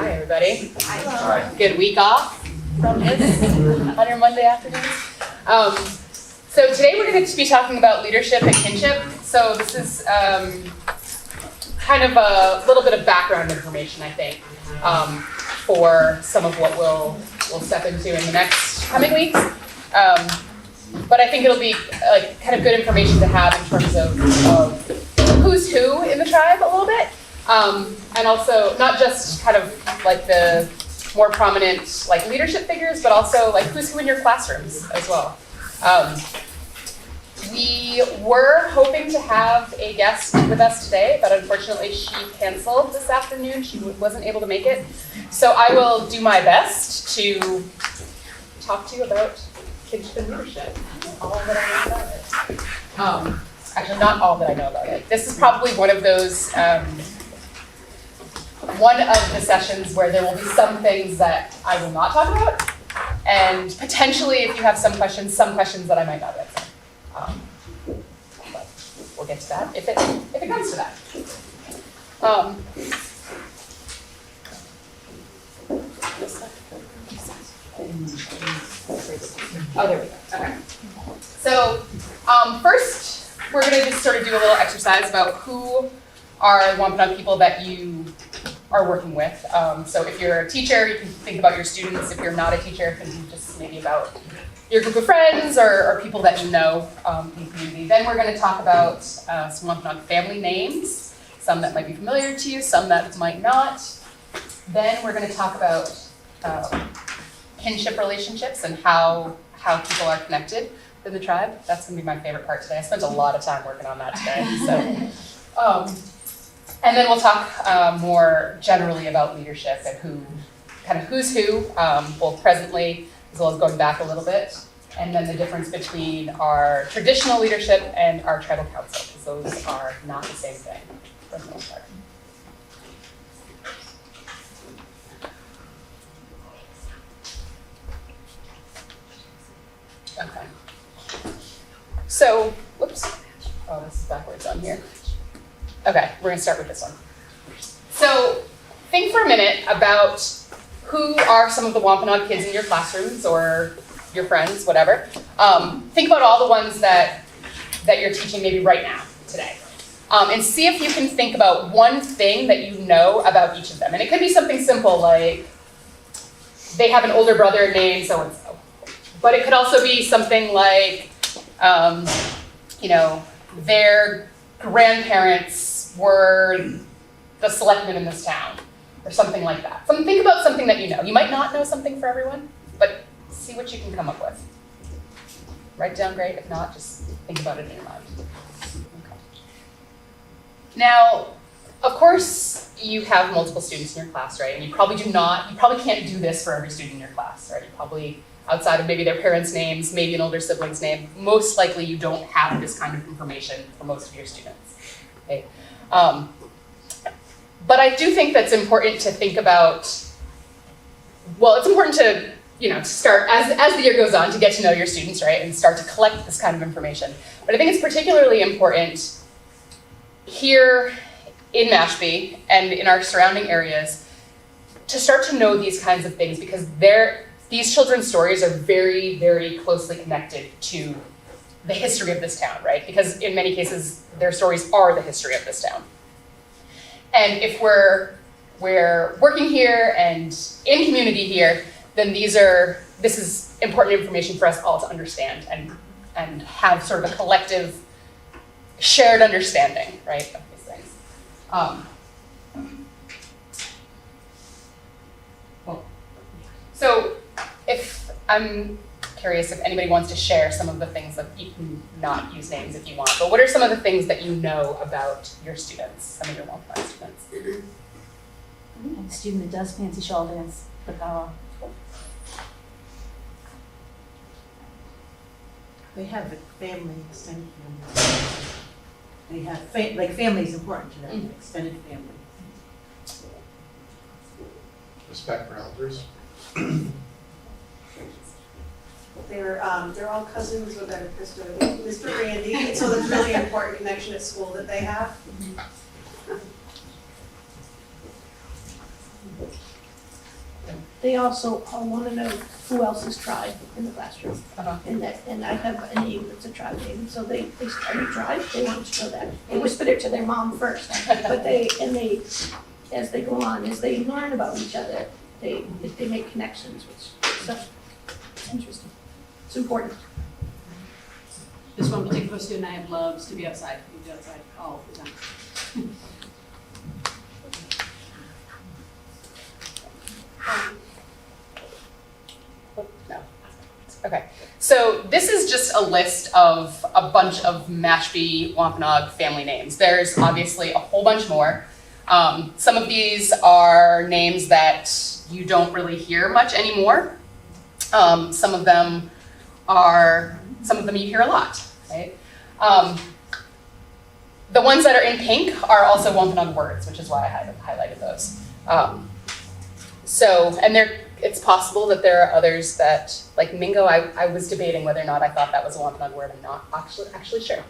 Hi, everybody. Hi. Good week off from this on your Monday afternoon. So today we're going to be talking about leadership and kinship. So this is kind of a little bit of background information, I think, for some of what we'll step into in the next coming weeks. But I think it'll be like kind of good information to have in terms of who's who in the tribe a little bit. And also not just kind of like the more prominent like leadership figures, but also like who's who in your classrooms as well. We were hoping to have a guest with us today, but unfortunately she canceled this afternoon. She wasn't able to make it. So I will do my best to talk to you about kinship and leadership, all that I know about it. Actually, not all that I know about it. This is probably one of those, one of the sessions where there will be some things that I will not talk about, and potentially, if you have some questions that I might not answer. But we'll get to that if it comes to that. Oh, there we go. Okay. So first, we're going to just sort of do a little exercise about who are the Wampanoag people that you are working with. So if you're a teacher, you can think about your students. If you're not a teacher, think just maybe about your group of friends or people that you know in the community. Then we're going to talk about some Wampanoag family names, some that might be familiar to you, some that might not. Then we're going to talk about kinship relationships and how people are connected in the tribe. That's going to be my favorite part today. I spent a lot of time working on that today. So, and then we'll talk more generally about leadership and who's who, both presently as well as going back a little bit, and then the difference between our traditional leadership and our tribal council, because those are not the same thing for the most part. Okay. So, whoops. Oh, this is backwards on here. Okay, we're going to start with this one. So, think for a minute about who are some of the Wampanoag kids in your classrooms or your friends, whatever. Think about all the ones that you're teaching maybe right now, today. And see if you can think about one thing that you know about each of them. And it could be something simple like they have an older brother named so-and-so. But it could also be something like, their grandparents were the selectmen in this town, or something like that. Think about something that you know. You might not know something for everyone, but see what you can come up with. Write it down, great. If not, just think about it in your mind. Okay. Now, of course, you have multiple students in your class, right? And you probably can't do this for every student in your class, right? You probably, outside of maybe their parents' names, maybe an older sibling's name, most likely you don't have this kind of information for most of your students. Okay? But I do think that's important to think about. Well, it's important to start as the year goes on to get to know your students, right, and start to collect this kind of information. But I think it's particularly important here in Mashpee and in our surrounding areas to start to know these kinds of things, because these children's stories are very, very closely connected to the history of this town, right? Because in many cases, their stories are the history of this town. And if we're working here and in community here, then this is important information for us all to understand and have sort of a collective shared understanding, right, of these things. So if I'm curious if anybody wants to share some of the things that you can not use names if you want, but what are some of the things that you know about your students, some of your Wampanoag students? I have a student that does fancy shawl dance, Pakawa. They have a family, extended family. They have, family is important to them, extended family. Respect for elders. They're all cousins with Mr. Randy, and so there's really important connection at school that they have. they also all want to know who else is tribe in the classroom. Uh-huh. And I have a name that's a tribe name, and so they started tribe, they want to know that. They whispered it to their mom first, but they, as they go on, as they learn about each other, they make connections, which is so interesting. It's important. This one particular student I have loves to be outside. He's outside all the time. No. Okay. So this is just a list of a bunch of Mashpee Wampanoag family names. There's obviously a whole bunch more. Some of these are names that you don't really hear much anymore. Some of them you hear a lot, right? The ones that are in pink are also Wampanoag words, which is why I highlighted those. It's possible that there are others that, like Mingo, I was debating whether or not I thought that was a Wampanoag word. I'm not actually sure.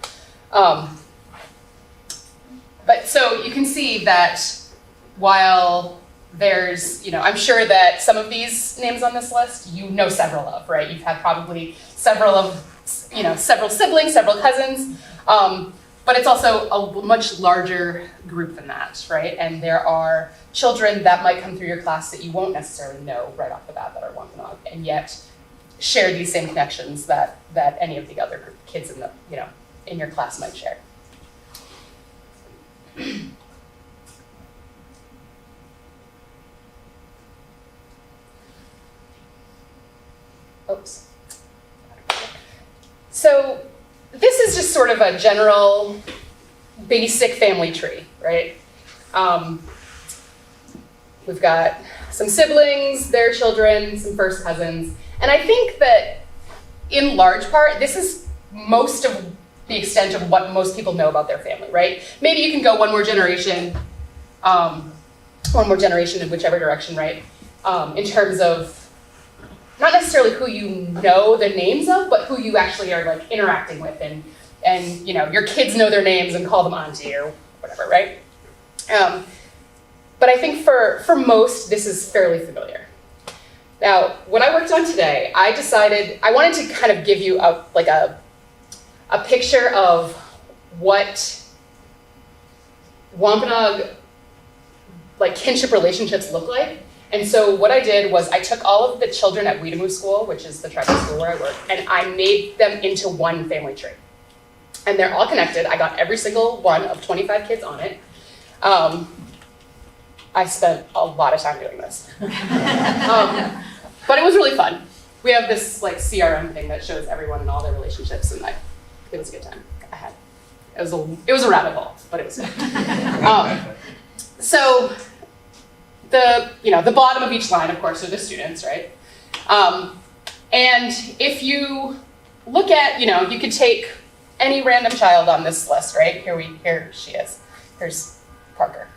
But so you can see that while there's, I'm sure that some of these names on this list, you know several of, right? You've had probably several siblings, several cousins, but it's also a much larger group than that, right? And there are children that might come through your class that you won't necessarily know right off the bat that are Wampanoag, and yet share these same connections that any of the other kids in your class might share. Oops. So this is just sort of a general basic family tree, right? We've got some siblings, their children, some first cousins, and I think that in large part, this is most of the extent of what most people know about their family, right? Maybe you can go one more generation in whichever direction, right? In terms of not necessarily who you know the names of, but who you actually are like interacting with, and your kids know their names and call them auntie or whatever, right? But I think for most, this is fairly familiar. Now, what I worked on today, I decided I wanted to kind of give you a picture of what Wampanoag kinship relationships look like. And so what I did was I took all of the children at Weedamoo School, which is the tribal school where I work, and I made them into one family tree. And they're all connected. I got every single one of 25 kids on it. I spent a lot of time doing this. But it was really fun. We have this CRM thing that shows everyone and all their relationships, and it was a good time. It was a rabbit hole, but it was good. So the bottom of each line, of course, are the students, right? And if you look at, you could take any random child on this list, right? Here she is. Here's Parker.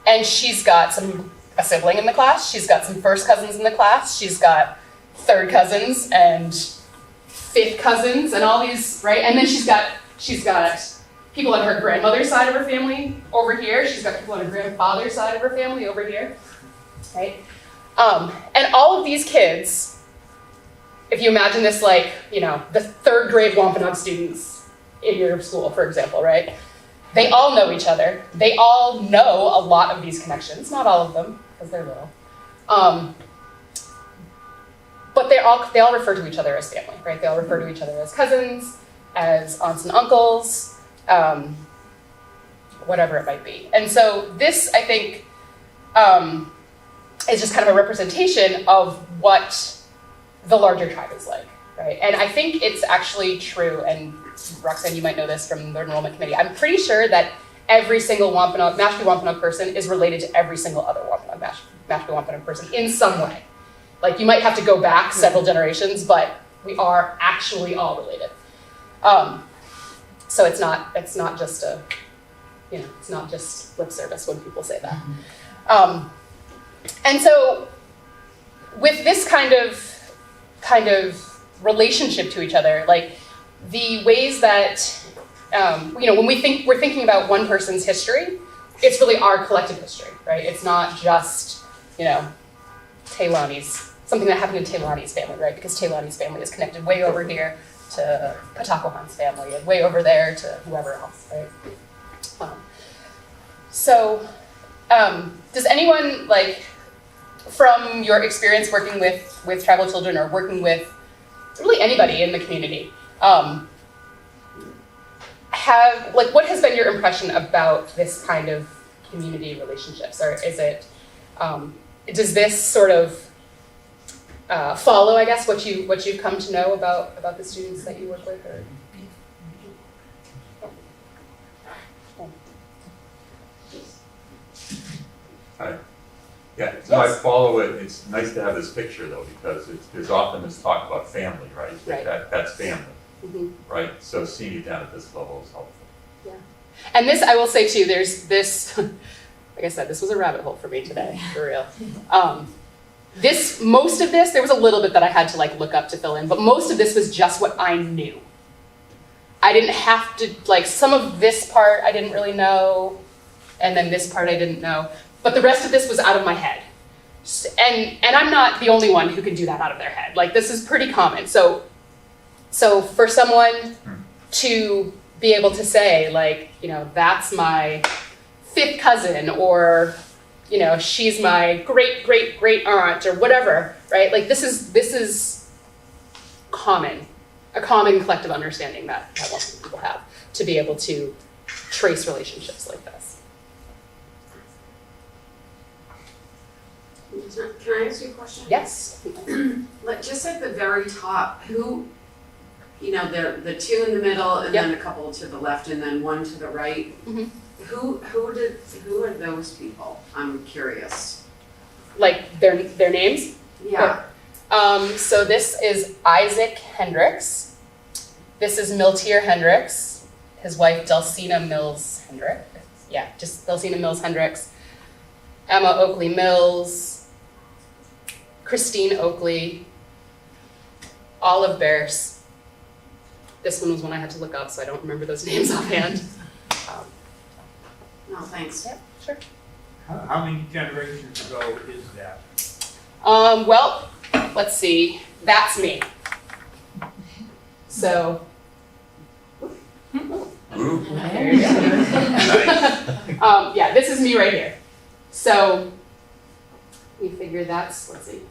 And she's got a sibling in the class. She's got some first cousins in the class. She's got third cousins and fifth cousins and all these, right? And then she's got people on her grandmother's side of her family over here. She's got people on her grandfather's side of her family over here, right? And all of these kids, if you imagine this the third grade Wampanoag students in your school, for example, right? They all know each other. They all know a lot of these connections, not all of them, because they're little. But they all refer to each other as family, right? They all refer to each other as cousins, as aunts and uncles, whatever it might be. And so this, I think, is just kind of a representation of what the larger tribe is like, right? And I think it's actually true, and Roxanne, you might know this from the enrollment committee. I'm pretty sure that every single Mashpee Wampanoag person is related to every single other Mashpee Wampanoag person in some way. You might have to go back several generations, but we are actually all related. So it's not just it's not just lip service when people say that. And so with this kind of relationship to each other, the ways that, when we're thinking about one person's history, it's really our collective history, right? It's not just, Taylani's something that happened to Taylani's family, right? Because Taylani's family is connected way over here to Patakohan's family and way over there to whoever else, right? Does anyone, like, from your experience working with tribal children or working with really anybody in the community, what has been your impression about this kind of community relationships? Or is it, does this sort of follow, I guess, what you've come to know about the students that you work with? Or? Hi. Yeah, so I follow it. It's nice to have this picture though, because there's often this talk about family, right? Right. That's family, Mm-hmm. right? So seeing it down at this level is helpful. Yeah. And this, I will say too, there's this, like I said, this was a rabbit hole for me today, for real. Most of this, there was a little bit that I had to like look up to fill in, but most of this was just what I knew. I didn't have to, like, some of this part I didn't really know, and then this part I didn't know, but the rest of this was out of my head. And I'm not the only one who can do that out of their head. Like, this is pretty common. So for someone to be able to say, like, you know, that's my fifth cousin, or, you know, she's my great, great, great aunt, or whatever, right? Like, this is common, a common collective understanding that lots of people have, to be able to trace relationships like this. Can I ask you a question? Yes. Like, just at the very top, who, you know, the two in the middle, and then a couple to the left, and then one to the right. Mm-hmm. Who are those people? I'm curious. Like their names? Yeah. So this is Isaac Hendricks. This is Miltier Hendricks. His wife Delsina Mills Hendricks. Yeah, just Delsina Mills Hendricks. Emma Oakley Mills. Christine Oakley. Olive Bears. This one was one I had to look up, so I don't remember those names offhand. No, thanks. Yeah, sure. How many generations ago is that? Well, let's see. That's me. So. There you go. Yeah, this is me right here. So we figure that's, let's see,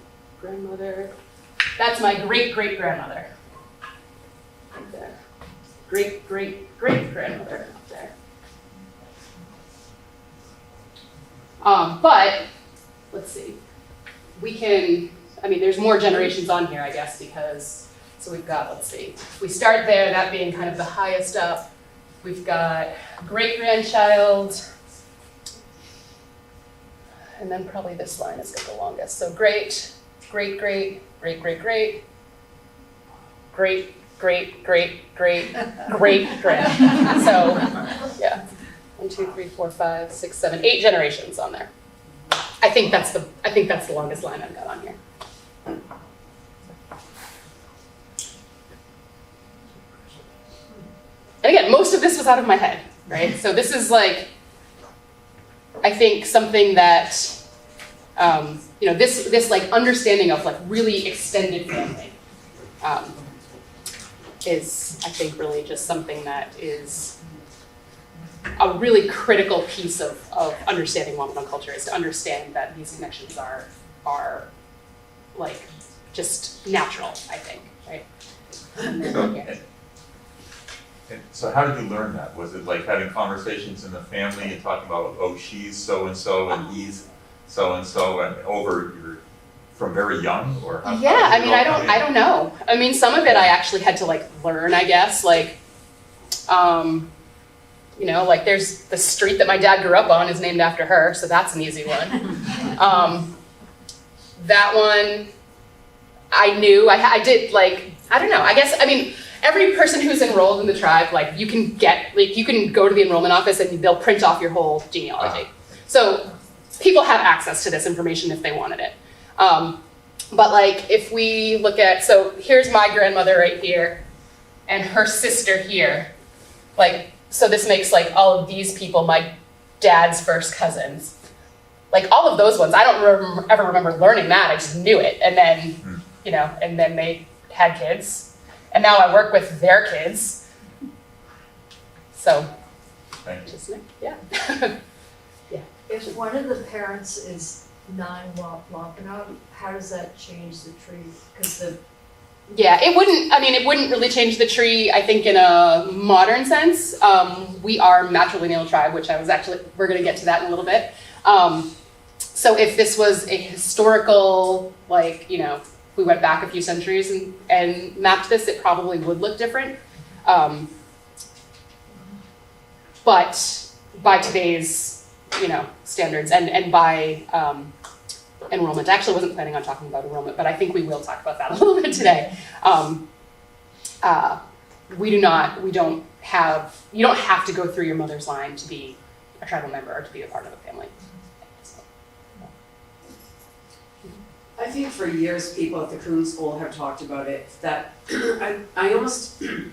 grandmother. That's my great-great-grandmother. Right there. Great-great-great-grandmother up there. But, let's see, we can, I mean, there's more generations on here, I guess, because, so we've got, let's see, if we start there, that being kind of the highest up, we've got great-grandchild, and then probably this line is the longest. So great, great, great, great, great, great, great, great, great, great, great grand. So, yeah. 1, 2, 3, 4, 5, 6, 7, 8 generations on there. I think that's the longest line I've got on here. And again, most of this was out of my head, right? So this is like, I think something that, you know, this like understanding of like really extended family is, I think, really just something that is a really critical piece of understanding Wampanoag culture, is to understand that these connections are like just natural, I think, right? So how did you learn that? Was it like having conversations in the family and talking about, oh, she's so-and-so and he's so-and-so, and over from very young, or how? Yeah, I mean, I don't know. I mean, some of it I actually had to like learn, I guess, like, you know, like there's the street that my dad grew up on is named after her, so that's an easy one. That one, I knew, I did like, I don't know, I guess, I mean, every person who's enrolled in the tribe, like you can go to the enrollment office and they'll print off your whole genealogy. So people have access to this information if they wanted it. But like if we look at, so here's my grandmother right here and her sister here. Like, so this makes like all of these people my dad's first cousins. like all of those ones, I don't ever remember learning that. I just knew it, and then and then they had kids, and now I work with their kids. So, Thank you. just yeah. If one of the parents is non-Wampanoag, how does that change the tree? Because Yeah, it wouldn't. I mean, it wouldn't really change the tree. I think in a modern sense, we are matrilineal tribe, which we're going to get to that in a little bit. So if this was a historical, we went back a few centuries and mapped this, it probably would look different. But by today's, standards and by enrollment, I actually wasn't planning on talking about enrollment, but I think we will talk about that a little bit today. You don't have to go through your mother's line to be a tribal member or to be a part of a family. I think for years, people at the Coon School have talked about it, that I almost, in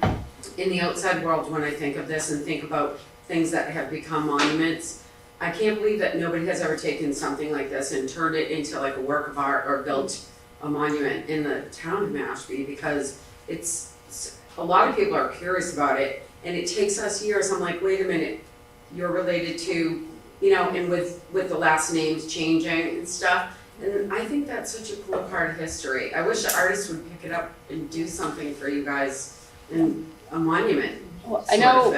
the outside world, when I think of this and think about things that have become monuments, I can't believe that nobody has ever taken something like this and turned it into like a work of art or built a monument in the town of Mashpee, because a lot of people are curious about it, and it takes us years. I'm like, wait a minute, you're related to, and with the last names changing and stuff. And I think that's such a cool part of history. I wish the artists would pick it up and do something for you guys in a monument. Well, I know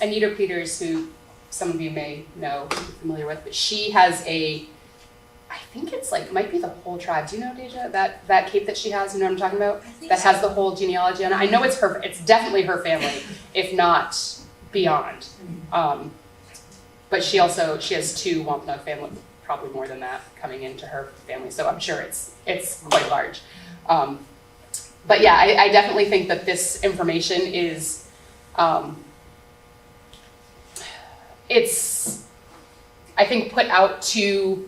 Anita Peters, who some of you may know, be familiar with, but she has I think it's might be the whole tribe. Do you know, Deja, that cape that she has? You know what I'm talking about? That has the whole genealogy on it. I know it's definitely her family, if not beyond. But she has 2 Wampanoag family, probably more than that, coming into her family. So I'm sure it's quite large. But yeah, I definitely think that this information is, it's, I think, put out to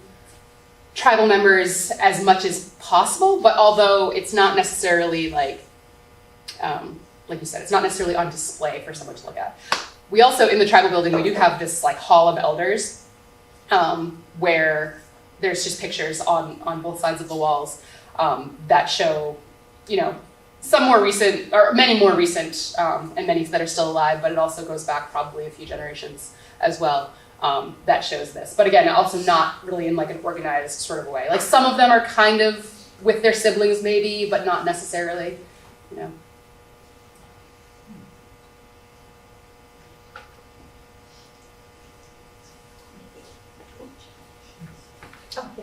tribal members as much as possible, but although it's not necessarily like you said, it's not necessarily on display for someone to look at. We also, in the tribal building, we do have this Hall of Elders, where there's just pictures on both sides of the walls that show, some more recent, or many more recent, and many that are still alive, but it also goes back probably a few generations as well, that shows this. But again, also not really in an organized sort of way. Some of them are kind of with their siblings maybe, but not necessarily,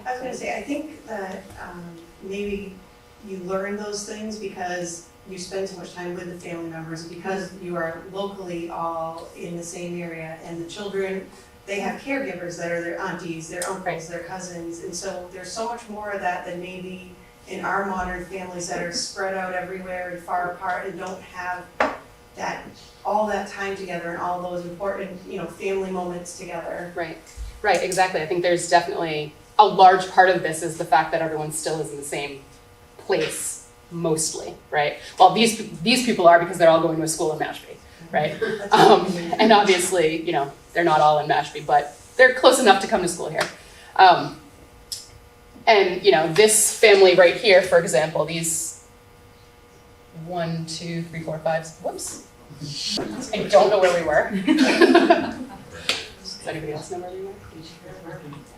I was gonna say, I think that maybe you learn those things because you spend so much time with the family members, because you are locally all in the same area, and the children, they have caregivers that are their aunties, their uncles, their cousins, and so there's so much more of that than maybe in our modern families that are spread out everywhere and far apart and don't have all that time together and all those important, family moments together. Right, exactly. I think there's definitely a large part of this is the fact that everyone still is in the same place, mostly, right? Well, these people are, because they're all going to a school in Mashpee, right? And obviously, they're not all in Mashpee, but they're close enough to come to school here. And this family right here, for example, these 1, 2, 3, 4, 5. Whoops! I don't know where we were. Does anybody else know where we were?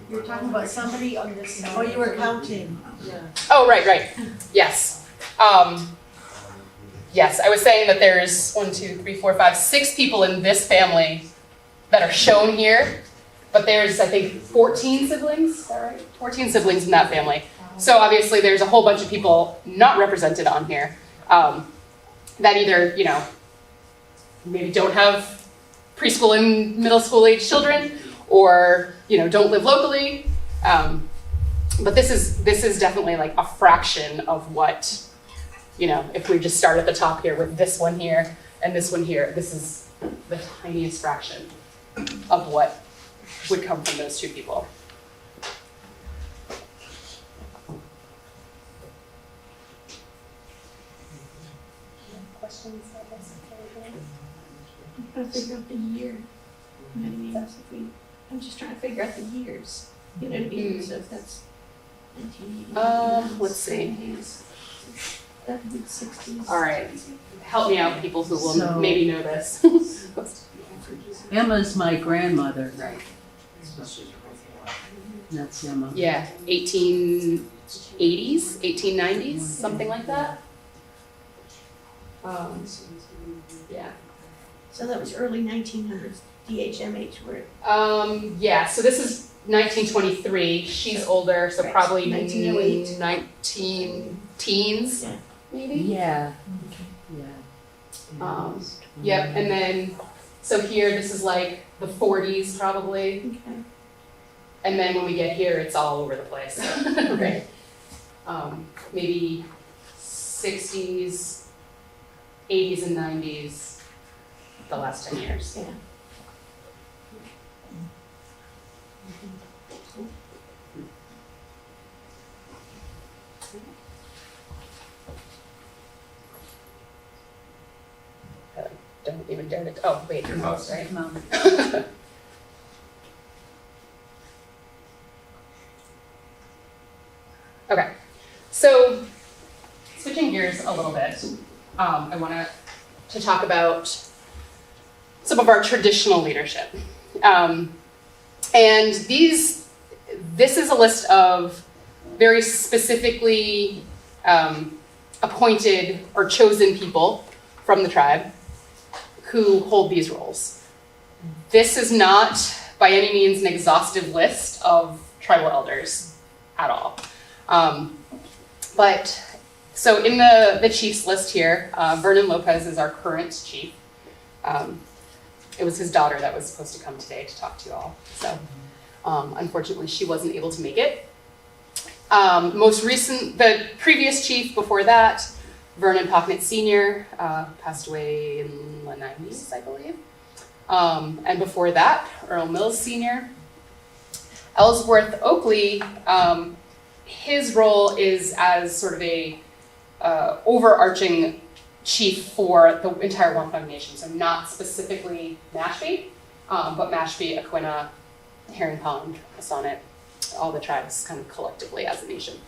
you're talking about somebody on this side. Oh, you were counting. Yeah. Oh, right. Yes. Yes, I was saying that there's 1, 2, 3, 4, 5, 6 people in this family that are shown here, but there's, I think, 14 siblings, is that right? 14 siblings in that family. So obviously there's a whole bunch of people not represented on here that either, maybe don't have preschool and middle school age children, or, don't live locally. But this is definitely a fraction of what, if we just start at the top here with this one here and this one here, this is the tiniest fraction of what would come from those 2 people. Questions? I'm trying to figure out the year. You know what I mean? I'm just trying to figure out the years. You know what I mean? So if that's 1980. Let's see. That'd be 60s. All right, help me out, people who will So- maybe know this. Emma's my grandmother. Right. That's Emma. Yeah, 1880s, 1890s, something like that. Yeah. So that was early 1900s, DHMH were, Yeah, so this is 1923. She's older, so Right. probably 1908. 19 teens, Yeah. maybe. Yeah. Yep, and then, so here, this is like the 40s probably. okay. And then when we get here, it's all over the place. Okay. Maybe 60s, 80s and 90s, the last 10 years. Yeah. Don't even dare to, oh, wait, Your mouse, mouse. right? Mom. Okay, so switching gears a little bit, I want to talk about some of our traditional leadership. And this is a list of very specifically appointed or chosen people from the tribe who hold these roles. This is not by any means an exhaustive list of tribal elders at all. But so in the chief's list here, Vernon Lopez is our current chief. It was his daughter that was supposed to come today to talk to you all. So unfortunately, she wasn't able to make it. The previous chief before that, Vernon Pocknett Sr., passed away in the 90s, I believe. And before that, Earl Mills Sr. Ellsworth Oakley, his role is as sort of a overarching chief for the entire Wampanoag Nation, so not specifically Mashpee, but Mashpee, Aquinnah, Herring Pond, Sonnet, all the tribes kind of collectively as a nation.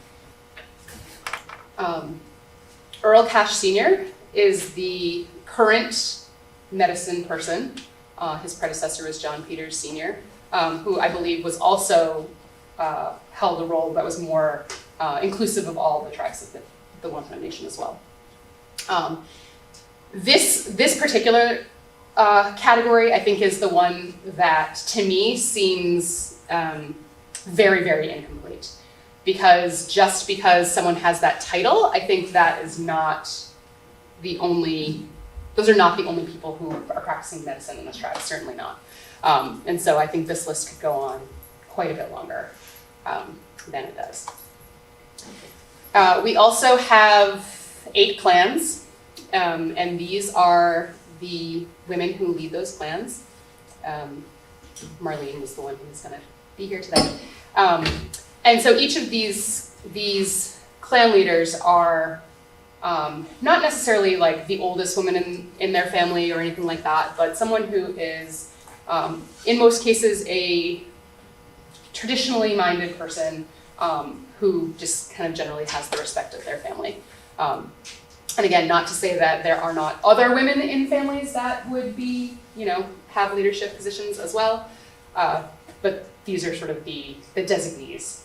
Earl Cash Sr. is the current medicine person. His predecessor was John Peters Sr., who I believe was also held a role that was more inclusive of all the tribes of the Wampanoag Nation as well. This particular category, I think, is the one that, to me, seems very, very incomplete. Because just because someone has that title, I think that is not the only, those are not the only people who are practicing medicine in this tribe, certainly not. And so I think this list could go on quite a bit longer than it does. We also have 8 clans, and these are the women who lead those clans. Marlene was the one who's going to be here today. And so each of these clan leaders are not necessarily like the oldest woman in their family or anything like that, but someone who is, in most cases, a traditionally minded person who just kind of generally has the respect of their family. And again, not to say that there are not other women in families that would be, have leadership positions as well, but these are sort of the designees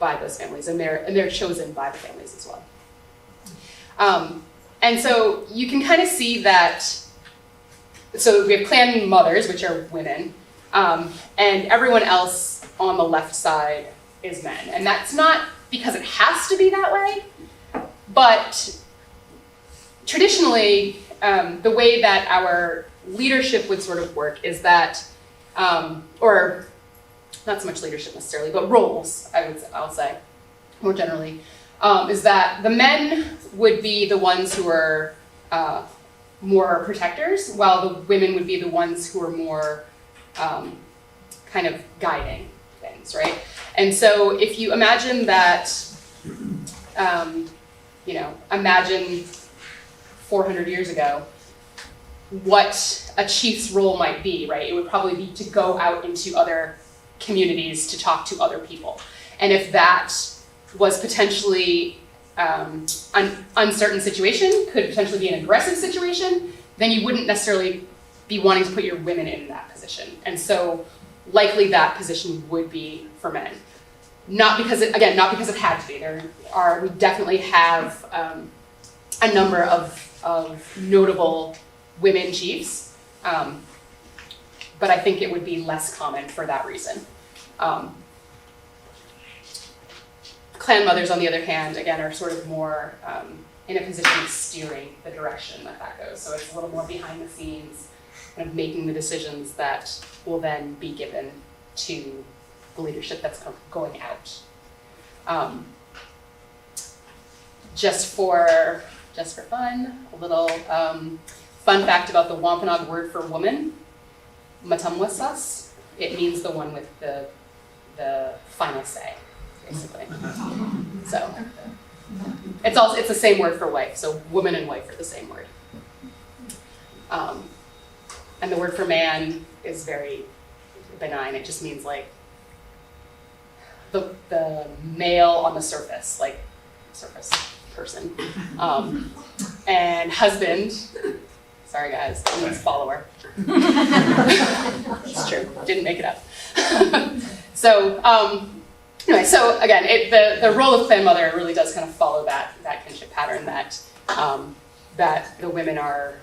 by those families, and they're chosen by the families as well. And so you can kind of see that, so we have clan mothers, which are women, and everyone else on the left side is men. And that's not because it has to be that way, but traditionally, the way that our leadership would sort of work is that, or not so much leadership necessarily, but roles, I'll say, more generally, is that the men would be the ones who are more protectors, while the women would be the ones who are more kind of guiding things, right? And so if you imagine that, imagine 400 years ago, what a chief's role might be, right? It would probably be to go out into other communities to talk to other people. And if that was potentially an uncertain situation, could potentially be an aggressive situation, then you wouldn't necessarily be wanting to put your women in that position. And so likely that position would be for men. Not because it had to be. We definitely have a number of notable women chiefs, but I think it would be less common for that reason. Clan mothers, on the other hand, again, are sort of more in a position of steering the direction that goes. So it's a little more behind the scenes, kind of making the decisions that will then be given to the leadership that's going out. Just for fun, a little fun fact about the Wampanoag word for woman, matamwasas. It means the one with the final say, basically. So it's the same word for wife. So woman and wife are the same word. And the word for man is very benign. It just means like the male on the surface, like surface person. And husband, sorry guys, that means follower. It's true, didn't make it up. So anyway, so again, the role of clan mother really does kind of follow that kinship pattern that that the women are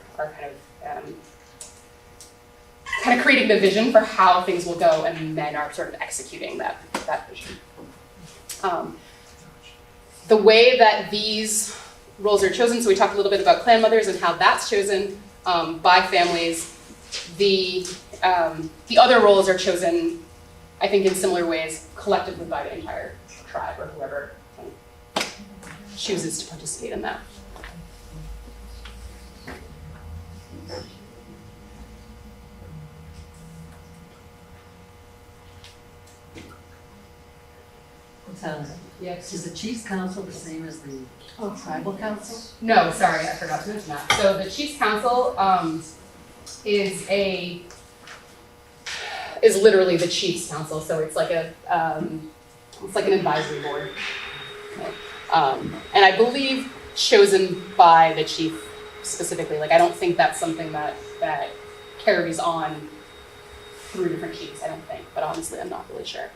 kind of creating the vision for how things will go, and the men are sort of executing that vision. The way that these roles are chosen, so we talked a little bit about clan mothers and how that's chosen by families. The other roles are chosen, I think, in similar ways, collectively by the entire tribe or whoever chooses to participate in that. Yes. Is the Chiefs Council the same as the Tribal Council? No, sorry, I forgot to mention that. So the Chiefs Council is literally the Chiefs Council. So it's like an advisory board, and I believe chosen by the chief specifically. Like I don't think that's something that carries on through different chiefs. I don't think, but honestly, I'm not really sure.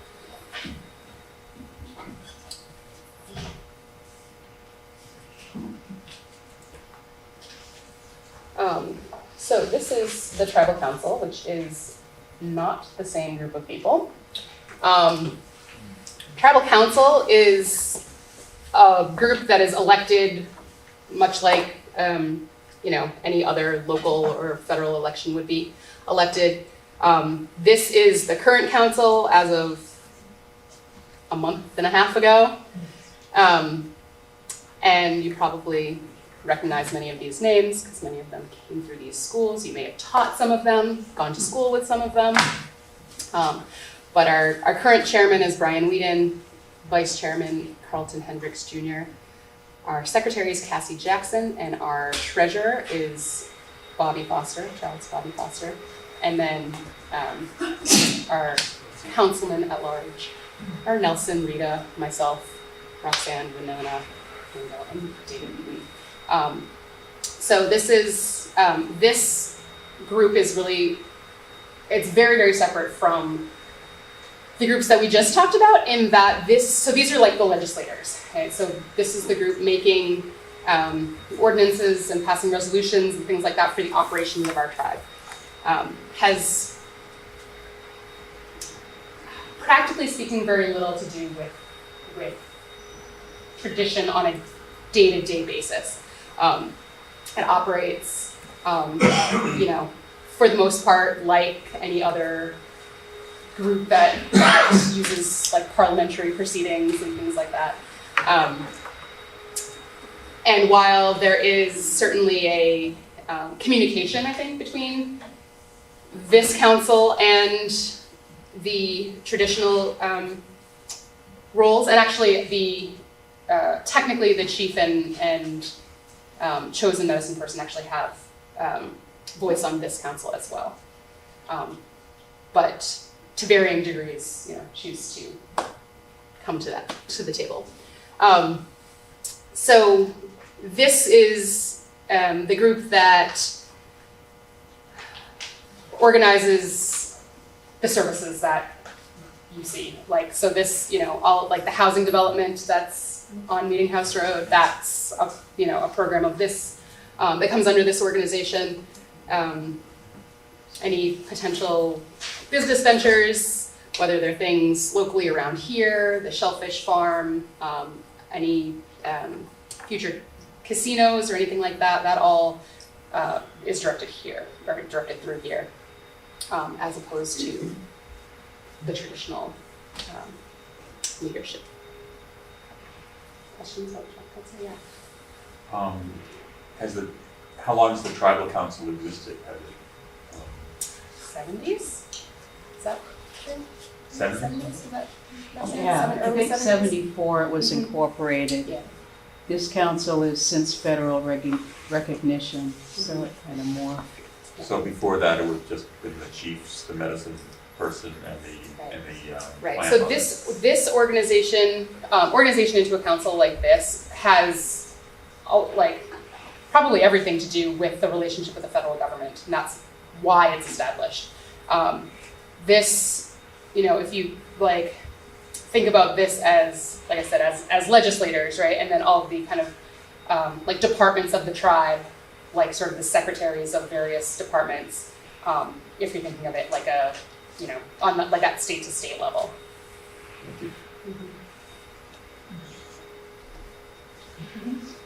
So this is the tribal council, which is not the same group of people. Tribal council is a group that is elected much like any other local or federal election would be elected. This is the current council as of a month and a half ago. And you probably recognize many of these names because many of them came through these schools. You may have taught some of them, gone to school with some of them. But our current chairman is Brian Whedon, vice chairman Carlton Hendricks Jr. Our secretary is Cassie Jackson, and our treasurer is Bobby Foster, Charles Bobby Foster. And then our councilman at large are Nelson, Rita, myself, Roxanne, Winona, and David Wheaton. So this group is really, it's very, very separate from the groups that we just talked about in that these are like the legislators, okay? So this is the group making ordinances and passing resolutions and things like that for the operations of our tribe. Has, practically speaking, very little to do with tradition on a day-to-day basis. It operates, for the most part, like any other group that uses like parliamentary proceedings and things like that. And while there is certainly a communication, I think, between this council and the traditional roles, and actually technically the chief and chosen medicine person actually have voice on this council as well. But to varying degrees, choose to come to the table. So this is the group that organizes the services that you see. So this, all the housing development that's on Meeting House Road, that's a program of this that comes under this organization. Any potential business ventures, whether they're things locally around here, the Shellfish Farm, any future casinos or anything like that, that all is directed here, or directed through here, as opposed to the traditional leadership. Questions about that? Yeah. How long has the tribal council existed? 70s? Is that true? 70s? Is that Yeah, I early think 70s? 74 it was Mhm. incorporated. Yeah. This council is since federal recognition, so it kind of morphed. So before that, it would just been the chiefs, the medicine person, and the Right. plan So on this organization into a council like this has probably everything to do with the relationship with the federal government, and that's why it's established. This, if you think about this as, like I said, as legislators, right, and then all of the kind of departments of the tribe, sort of the secretaries of various departments, if you're thinking of it like a, on at state to state level.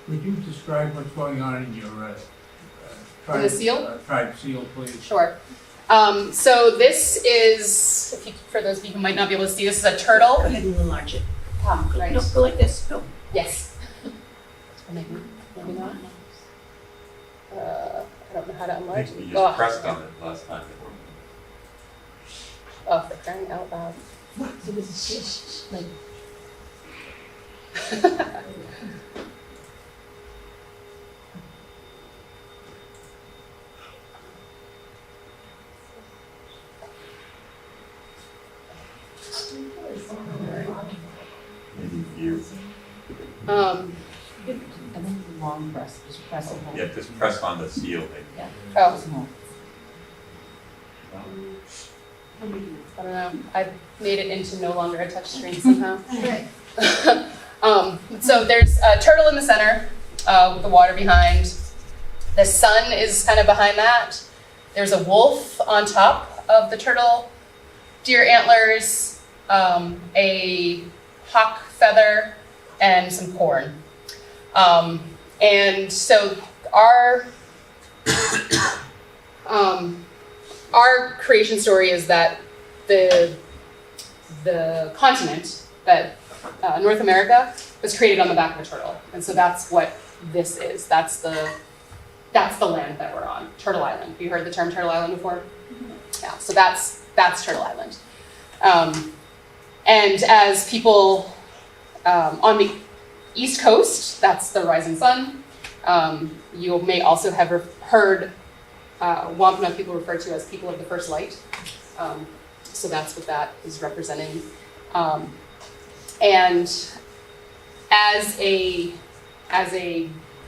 Would you describe what's going on in your tribe? In the seal? Tribe seal, please. Sure. So this is, for those of you who might not be able to see, this is a turtle. Go ahead and enlarge it. Right. No, go like this, go. Yes. Maybe not. I don't know how to I enlarge think it. we just pressed on it last time. Oh, for crying out loud. Maybe you. And then long press, just press it. Yeah, just press on the seal, maybe. Oh, I don't know. I made it into no longer a touch screen somehow. So there's a turtle in the center with the water behind. The sun is kind of behind that. There's a wolf on top of the turtle, deer antlers, a hawk feather, and some corn. And so our creation story is that the continent, that North America, was created on the back of a turtle, and so that's what this is. That's the land that we're on, Turtle Island. Have you heard the term Turtle Island before? Yeah. So that's Turtle Island. And as people on the East Coast, that's the rising sun. You may also have heard Wampanoag people referred to as people of the first light. So that's what that is representing. And as a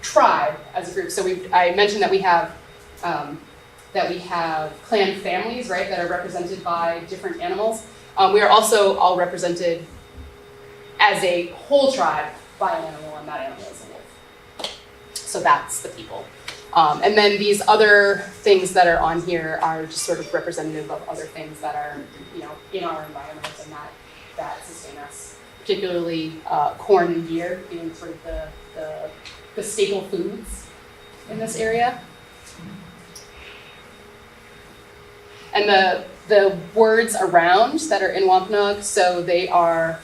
tribe, as a group, so I mentioned that we have clan families, right, that are represented by different animals. We are also all represented as a whole tribe by an animal, and that animal is a wolf. So that's the people. And then these other things that are on here are just sort of representative of other things that are, in our environment and that sustain us. Particularly corn and beer being sort of the staple foods in this area. And the words around that are in Wampanoag, so they are,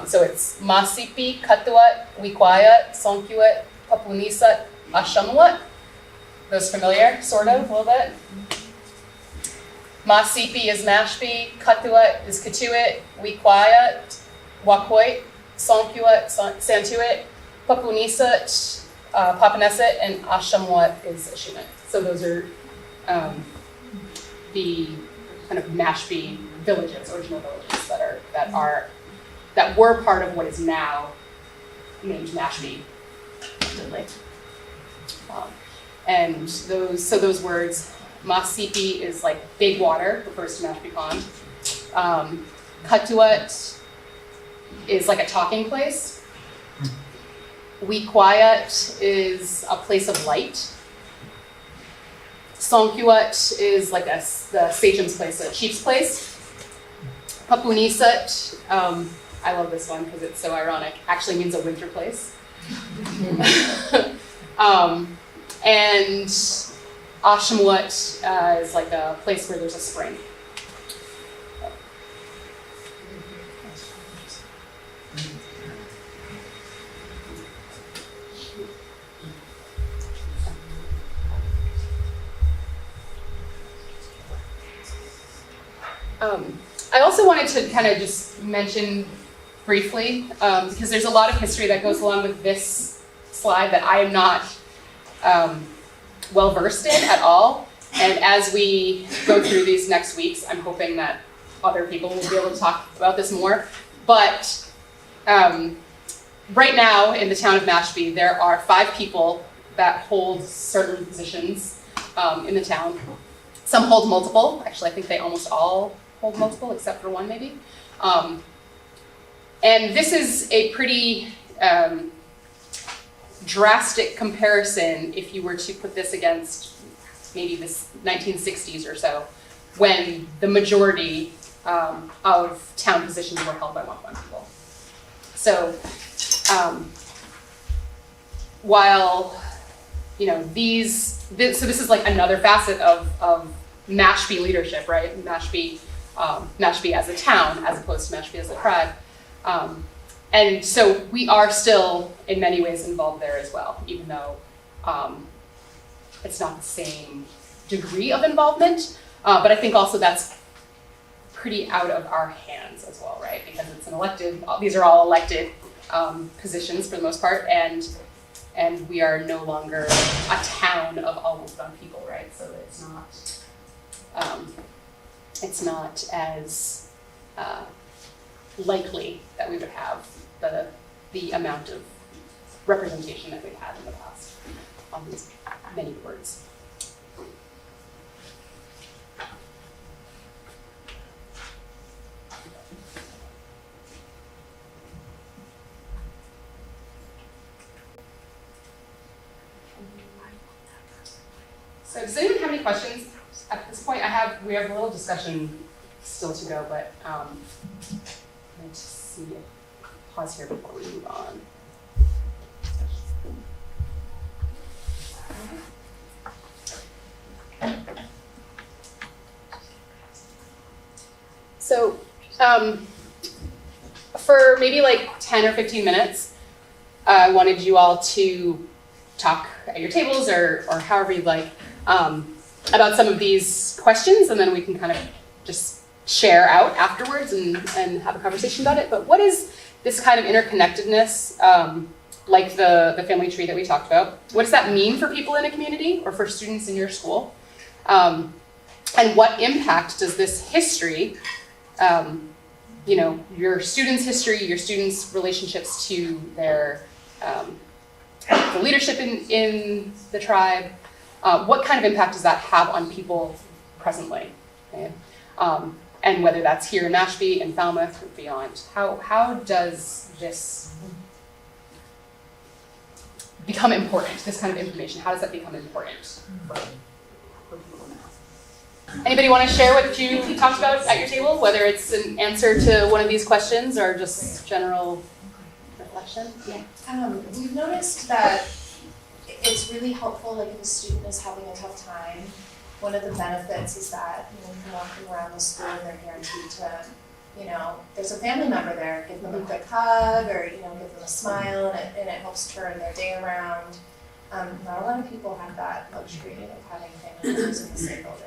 so it's Masipi, Katuat, Wikwayat, Sonkuat, Papunisat, Ashamwat. Those familiar, sort of, a little bit? Masipi is Mashpi, Katuat is Katuit, Wikwayat, Wakoit, Sonkuat, Santuit, Papunisat, Papaneset, and Ashamwat is Ashimit. So those are the kind of Mashpee villages, original villages that were part of what is now named Mashpee. And those words, Masipi is like big water, refers to Mashpee Pond. Katuat is like a talking place. Wequiat is a place of light. Sonkuat is like the sachem's place, a chief's place. Papunisat, I love this one because it's so ironic, actually means a winter place. And Ashamwat is like a place where there's a spring. I also wanted to kind of just mention briefly, because there's a lot of history that goes along with this slide that I am not well versed in at all. And as we go through these next weeks, I'm hoping that other people will be able to talk about this more. But right now in the town of Mashpee, there are 5 people that hold certain positions in the town. Some hold multiple. Actually, I think they almost all hold multiple, except for one maybe. And this is a pretty drastic comparison if you were to put this against maybe the 1960s or so, when the majority of town positions were held by one people. So while, you know, so this is like another facet of Mashpee leadership, right? Mashpee as a town, as opposed to Mashpee as a tribe. And so we are still, in many ways, involved there as well, even though it's not the same degree of involvement. But I think also that's pretty out of our hands as well, right? Because it's an elected, these are all elected positions for the most part, and we are no longer a town of all Wolfgang people, right? So it's not as likely that we would have the amount of representation that we've had in the past on these many boards. So does anyone have any questions at this point? We have a little discussion still to go, but let's see. Pause here before we move on. So for maybe like 10 or 15 minutes, I wanted you all to talk at your tables or however you'd like about some of these questions, and then we can kind of just share out afterwards and have a conversation about it. But what is this kind of interconnectedness, like the family tree that we talked about? What does that mean for people in a community or for students in your school? And what impact does this history, your students' history, your students' relationships to their the leadership in the tribe, what kind of impact does that have on people presently? Okay? And whether that's here in Mashpee and Falmouth or beyond. How does this become important, this kind of information? How does that become important for people now? Anybody want to share what you talked about at your table, whether it's an answer to one of these questions or just general reflection? Yeah. We've noticed that it's really helpful, like if a student is having a tough time, one of the benefits is that, you can walk them around the school and they're guaranteed to, there's a family member there, give them a quick hug or, give them a smile and it helps turn their day around. Not a lot of people have that luxury of having family members in the same building.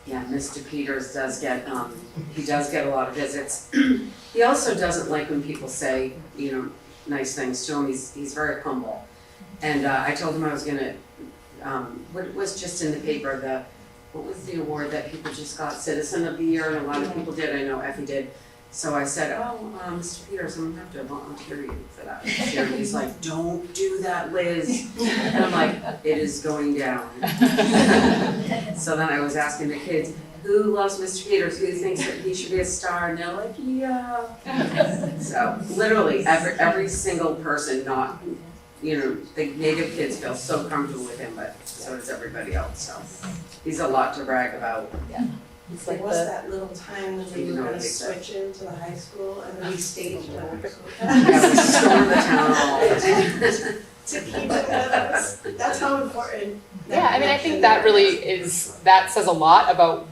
Yeah, Mr. Peters does get, he does get a lot of visits. He also doesn't like when people say, nice things to him. He's very humble. And I told him I was gonna what was just in the paper, what was the award that people just got, Citizen of the Year, and a lot of people did, I know Effie did. So I said, Mr. Peters, I'm gonna have to volunteer you for that next year. And he's like, don't do that, Liz. And I'm like, it is going down. So then I was asking the kids, who loves Mr. Peters? Who thinks that he should be a star? And they're like, yeah. So literally every single person, not, the native kids feel so comfortable with him, but so does everybody else. So he's a lot to brag about. It's like was that little time when we were gonna switch into the high school and then we staged it. Yeah, we stormed the town hall. To keep it, that's how important. Yeah, I mean, I think that really that says a lot about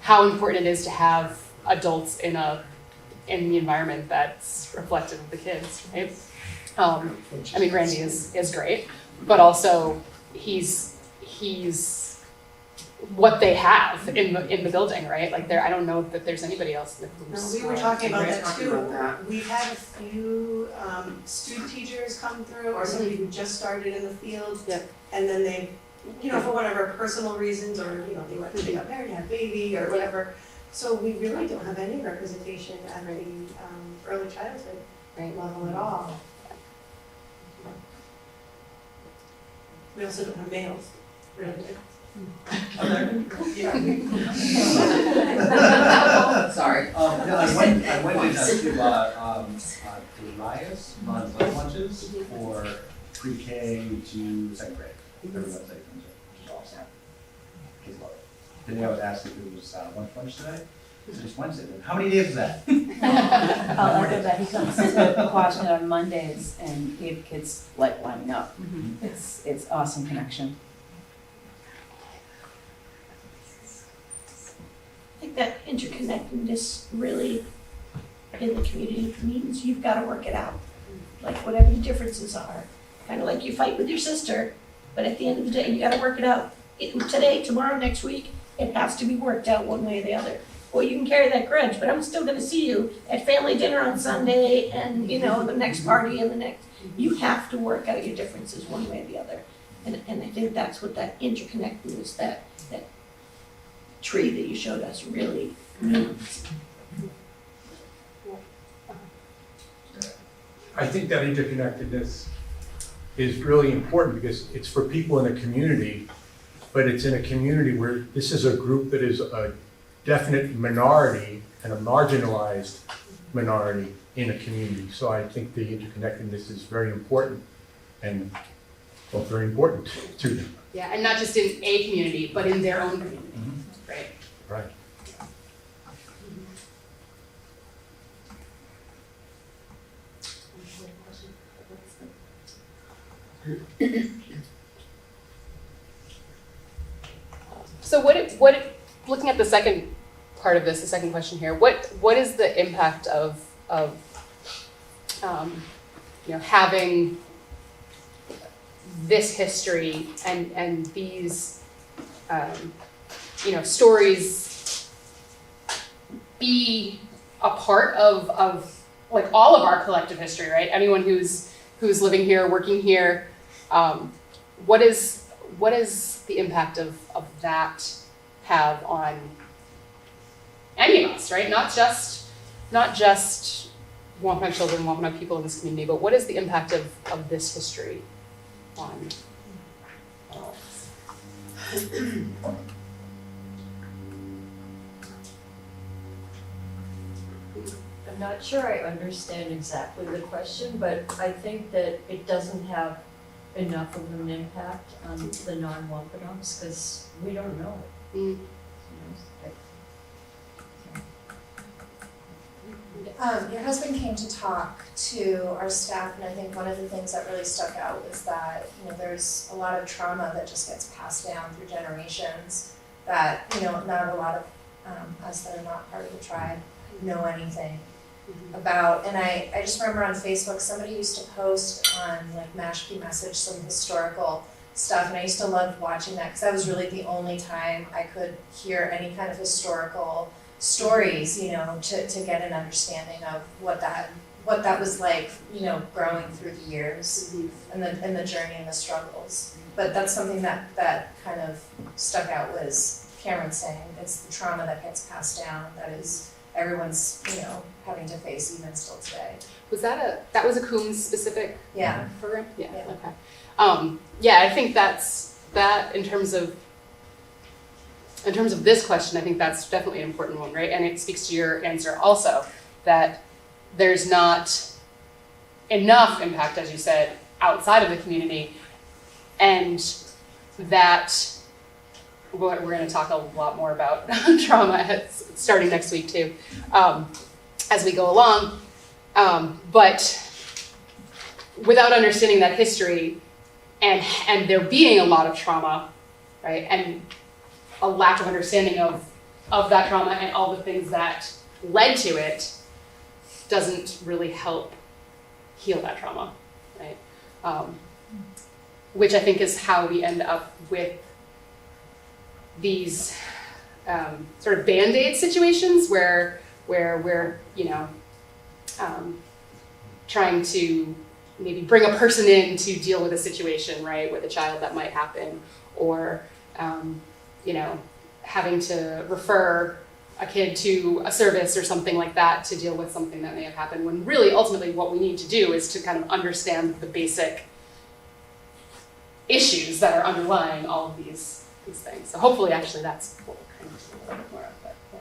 how important it is to have adults in the environment that's reflective of the kids, right? I mean, Randy is great, but also he's what they have in the building, right? Like I don't know that there's anybody else in the No, we were talking about that too. We've had a few student teachers come through, or somebody who just started in the field, and then they, for whatever personal reasons, or they got married, had a baby, or whatever. So we really don't have any representation at the early childhood level at all. We also don't have males, really. Sorry. I went into Delias on lunch lunches for pre-K to second grade. Every Wednesday, which is awesome. Kids love it. Today I was asked if it was lunch today. It's just Wednesday. How many days is that? After that, he comes to Quashnet on Mondays and the kids like lining up. It's awesome connection. I think that interconnectedness really in the community means you've got to work it out. Like whatever the differences are, kind of like you fight with your sister, but at the end of the day, you got to work it out. Today, tomorrow, next week, it has to be worked out one way or the other. Well, you can carry that grudge, but I'm still going to see you at family dinner on Sunday and, the next party and the next. You have to work out your differences one way or the other. And I think that's what that interconnectedness, that tree that you showed us really means. I think that interconnectedness is really important because it's for people in a community, but it's in a community where this is a group that is a definite minority and a marginalized minority in a community. So I think the interconnectedness is very important and very important to them. Yeah, and not just in a community, but in their own community, right? Right. So looking at the second part of this, the second question here, what is the impact of having this history and these stories be a part of like all of our collective history, right? Anyone who's living here, working here, what is the impact of that have on any of us, right? Not just Wampanoag children, Wampanoag people in this community, but what is the impact of this history on all of us? I'm not sure I understand exactly the question, but I think that it doesn't have enough of an impact on the non-Wampanoags because we don't know it. Your husband came to talk to our staff, and I think one of the things that really stuck out was that, there's a lot of trauma that just gets passed down through generations that, not a lot of us that are not part of the tribe know anything about. And I just remember on Facebook, somebody used to post on like Mashpee Message some historical stuff, and I used to love watching that because that was really the only time I could hear any kind of historical stories, to get an understanding of what that what that was like, you know, growing through the years and the journey and the struggles. But that's something that kind of stuck out was Cameron saying it's the trauma that gets passed down that is everyone's, you know, having to face even still today. Was that was a Coombs specific Yeah. program? Yeah, Yeah. okay. Yeah, I think that in terms of this question, I think that's definitely an important one, right? And it speaks to your answer also, that there's not enough impact, as you said, outside of the community, and that we're going to talk a lot more about trauma starting next week too, as we go along. But without understanding that history and there being a lot of trauma, right, and a lack of understanding of that trauma and all the things that led to it doesn't really help heal that trauma, right? Which I think is how we end up with these sort of Band-Aid situations where we're, you know, trying to maybe bring a person in to deal with a situation, right, with a child that might happen, or, you know, having to refer a kid to a service or something like that to deal with something that may have happened, when really ultimately what we need to do is to kind of understand the basic issues that are underlying all of these things. So hopefully actually that's what we're kind of a little bit more of. But yeah.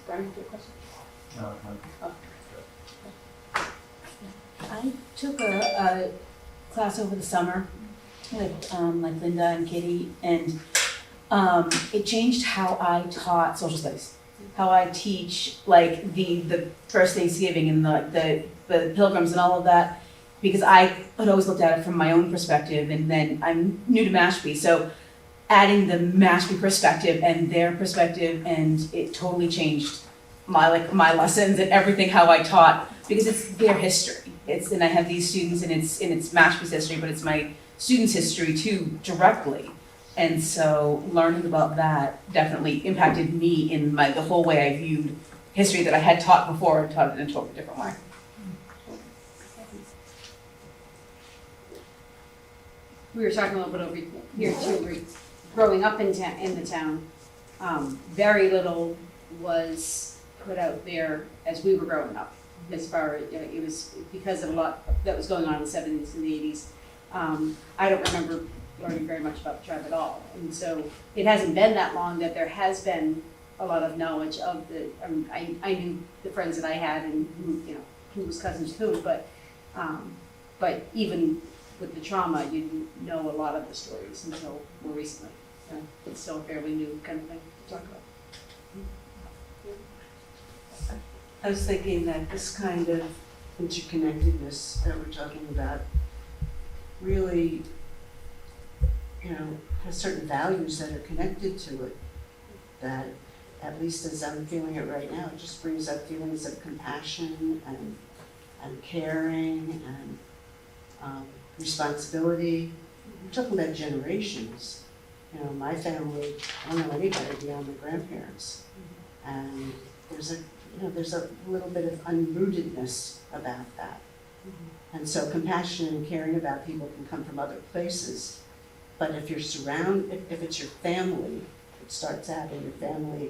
Brian, do you have a question? No, I took a class over the summer with like Linda and Kitty, and it changed how I taught social studies, how I teach like the first Thanksgiving and the pilgrims and all of that, because I had always looked at it from my own perspective, and then I'm new to Mashpee, so adding the Mashpee perspective and their perspective, and it totally changed my lessons and everything, how I taught, because it's their history. And I have these students, and it's Mashpee's history, but it's my students' history too, directly. And so learning about that definitely impacted me in the whole way I viewed history that I had taught before and taught it in a totally different way. We were talking a little bit over here too, growing up in the town, very little was put out there as we were growing up. As far as, you know, it was because of a lot that was going on in the 70s and the 80s. I don't remember learning very much about the tribe at all. And so it hasn't been that long that there has been a lot of knowledge of the, I knew the friends that I had and who, you know, who was cousins who, but even with the trauma, you didn't know a lot of the stories until more recently. It's still a fairly new kind of thing to talk about. I was thinking that this kind of interconnectedness that we're talking about really, you know, has certain values that are connected to it, that at least as I'm feeling it right now, it just brings up feelings of compassion and caring and responsibility. We're talking about generations. You know, my family, I don't know anybody beyond my grandparents. And there's a little bit of unrootedness about that. And so compassion and caring about people can come from other places. But if you're if it's your family, it starts out and your family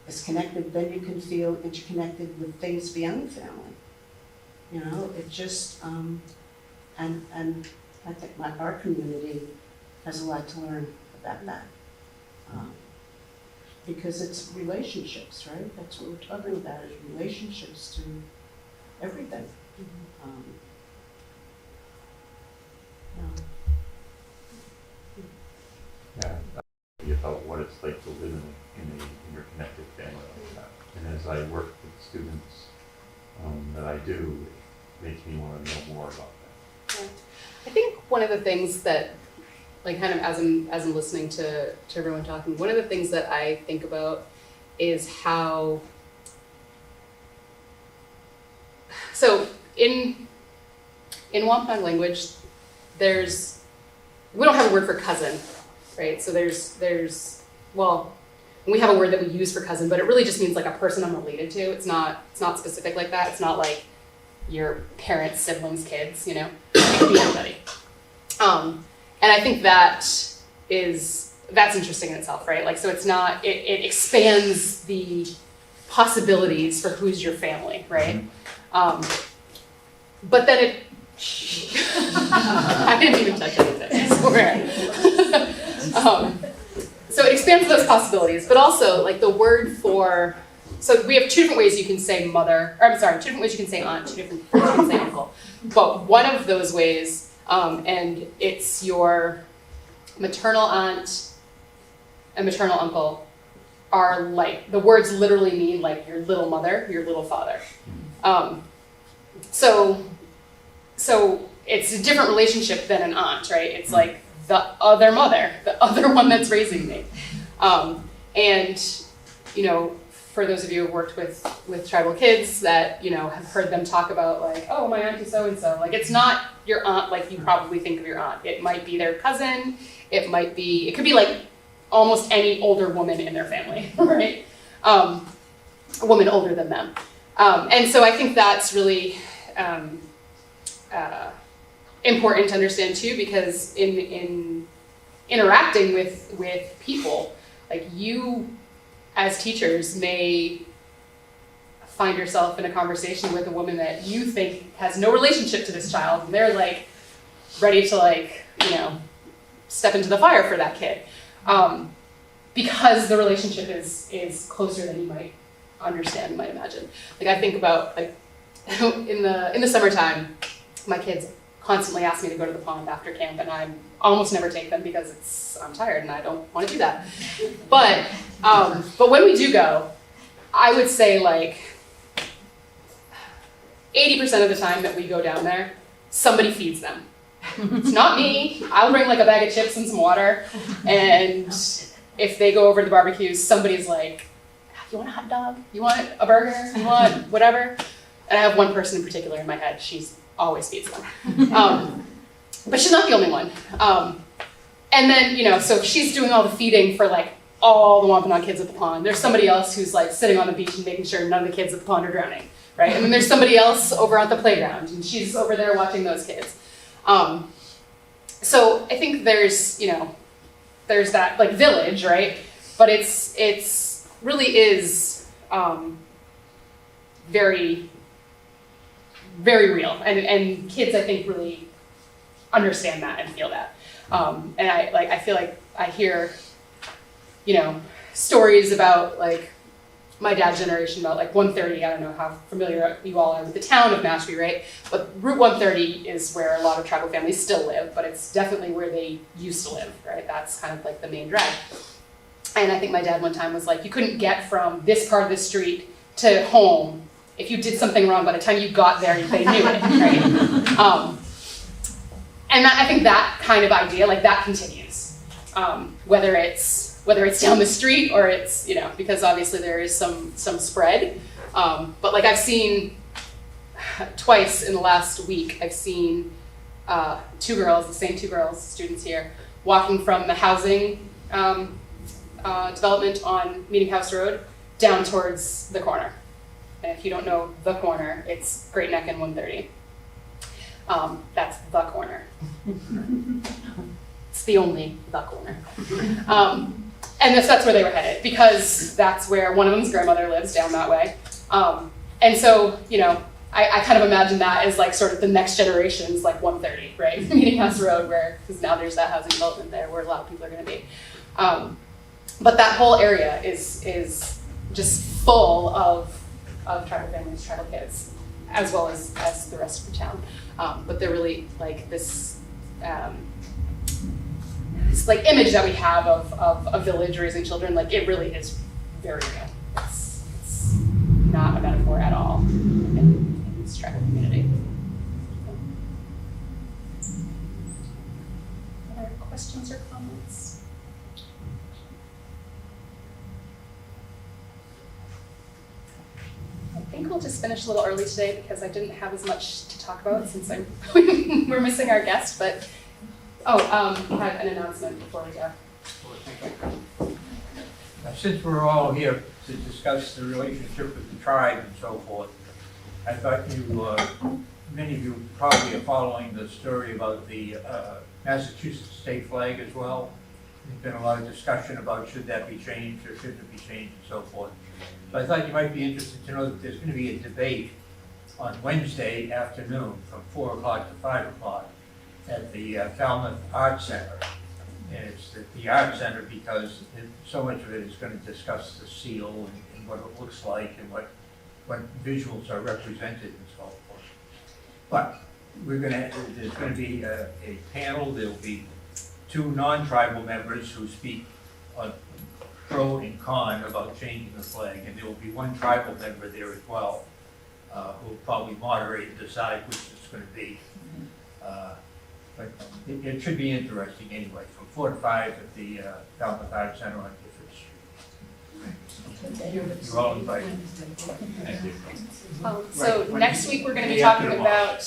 is connected, then you can feel interconnected with things beyond family. You know, it just, and I think our community has a lot to learn about that. Because it's relationships, right? That's what we're talking about, is relationships to everything. Yeah, about what it's like to live in an interconnected family like that. And as I work with students that I do, it makes me want to know more about that. Yeah. I think one of the things that, like, kind of as I'm listening to everyone talking, one of the things that I think about is how, so in Wampanoag language, we don't have a word for cousin, right? So well, we have a word that we use for cousin, but it really just means like a person I'm related to. It's not specific like that. It's not like your parents, siblings, kids, you know, it could be anybody. And I think that's interesting in itself, right? Like, so it's not, it expands the possibilities for who's your family, right? But then it, I didn't even touch anything, I swear. So it expands those possibilities, but also like the word for, so we have two different ways you can say mother, or I'm sorry, two different ways you can say aunt, two different ways you can say uncle. But one of those ways, and it's your maternal aunt and maternal uncle are like, the words literally mean like your little mother, your little father. So it's a different relationship than an aunt, right? It's like the other mother, the other one that's raising me. And, you know, for those of you who've worked with tribal kids that, you know, have heard them talk about like, oh, my auntie so-and-so. Like, it's not your aunt like you probably think of your aunt. It might be their cousin. It could be like almost any older woman in their family, right? A woman older than them. And so I think that's really important to understand too, because in interacting with people, like you as teachers may find yourself in a conversation with a woman that you think has no relationship to this child, and they're like ready to like, you know, step into the fire for that kid. Because the relationship is closer than you might understand, you might imagine. Like I think about like in the summertime, my kids constantly ask me to go to the pond after camp, and I almost never take them because I'm tired and I don't want to do that. But when we do go, I would say like 80% of the time that we go down there, somebody feeds them. It's not me. I'll bring like a bag of chips and some water, and if they go over to the barbecues, somebody's like, you want a hot dog? You want a burger? You want whatever? And I have one person in particular in my head. She's always feeds them. But she's not the only one. And then, you know, so she's doing all the feeding for like all the Wampanoag kids at the pond. There's somebody else who's like sitting on the beach and making sure none of the kids at the pond are drowning, right? And then there's somebody else over at the playground, and she's over there watching those kids. So I think there's that like village, right? But it's really is very, very real, and kids I think really understand that and feel that. And I feel like I hear, you know, stories about like my dad's generation about like 130. I don't know how familiar you all are with the town of Mashpee, right? But Route 130 is where a lot of tribal families still live, but it's definitely where they used to live, right? That's kind of like the main drag. And I think my dad one time was like, you couldn't get from this part of the street to home if you did something wrong. By the time you got there, they knew it, right? And I think that kind of idea, like that continues, whether it's down the street or it's, you know, because obviously there is some spread. But like I've seen twice in the last week, I've seen the same two girls, students here, walking from the housing development on Meeting House Road down towards the corner. And if you don't know the corner, it's Great Neck and 130. That's the corner. It's the only the corner. And that's where they were headed, because that's where one of them's grandmother lives, down that way. And so, you know, I kind of imagine that as like sort of the next generation's like 130, right? Meeting House Road, because now there's that housing development there where a lot of people are going to be. But that whole area is just full of tribal families, tribal kids, as well as the rest of the town. But they're really like this like image that we have of a village raising children. Like it really is very real. It's not a metaphor at all in this tribal community. Other questions or comments? I think we'll just finish a little early today because I didn't have as much to talk about since we're missing our guest, but we had an announcement before we go. Since we're all here to discuss the relationship with the tribe and so forth, I thought you, many of you probably are following the story about the Massachusetts state flag as well. There's been a lot of discussion about should that be changed or shouldn't it be changed and so forth. So I thought you might be interested to know that there's going to be a debate on Wednesday afternoon from 4 o'clock to 5 o'clock at the Falmouth Arts Center. And it's at the Art Center because so much of it is going to discuss the seal and what it looks like and what visuals are represented and so forth. But there's going to be a panel. There'll be 2 non-tribal members who speak on pro and con about changing the flag, and there will be 1 tribal member there as well, who will probably moderate and decide which it's going to be. But it should be interesting anyway, from 4 to 5 at the Falmouth Arts Center on Gifford Street. You're all invited. Thank you. So next week, we're gonna be talking about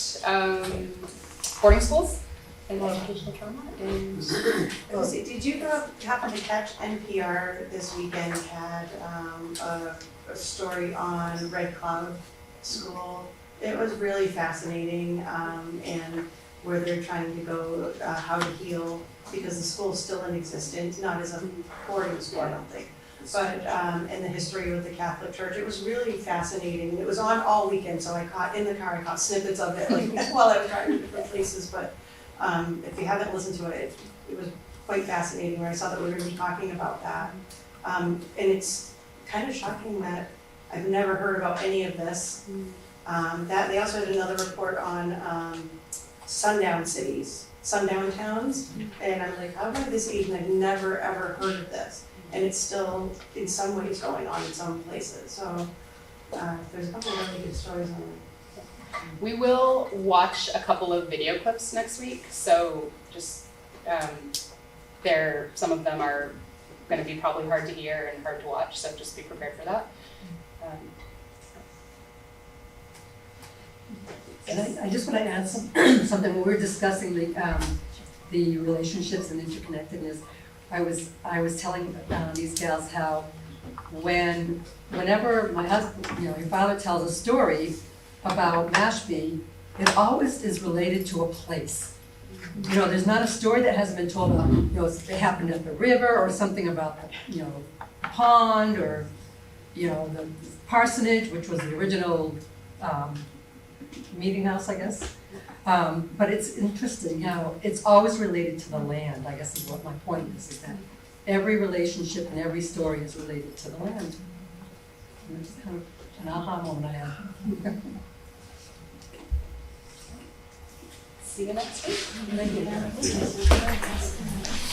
boarding schools and educational trauma and. Lucy, did you happen to catch NPR this weekend had a story on Red Cloud School? It was really fascinating, and where they're trying to go, how to heal, because the school's still in existence, not as a boarding school, I don't think. But, and the history with the Catholic Church, it was really fascinating. It was on all weekend, so I caught snippets of it, like, while I was driving to different places, but, if you haven't listened to it, it was quite fascinating when I saw that we were gonna be talking about that. And it's kind of shocking that I've never heard about any of this. That, they also had another report on, sundown cities, sundown towns, and I'm like, how am I this age and I've never ever heard of this? And it's still, in some ways, going on in some places, so, there's a couple of really good stories on it. We will watch a couple of video clips next week, so just, some of them are gonna be probably hard to hear and hard to watch, so just be prepared for that. And I just want to add something. When we were discussing the relationships and interconnectedness, I was telling these gals how whenever my husband, your father tells a story about Mashpee, it always is related to a place. There's not a story that hasn't been told about, it happened at the river or something about the, pond or, the parsonage, which was the original meeting house, I guess. But it's interesting how it's always related to the land, I guess is what my point is that every relationship and every story is related to the land. And it's kind of an aha moment I have. See you next week. Thank you.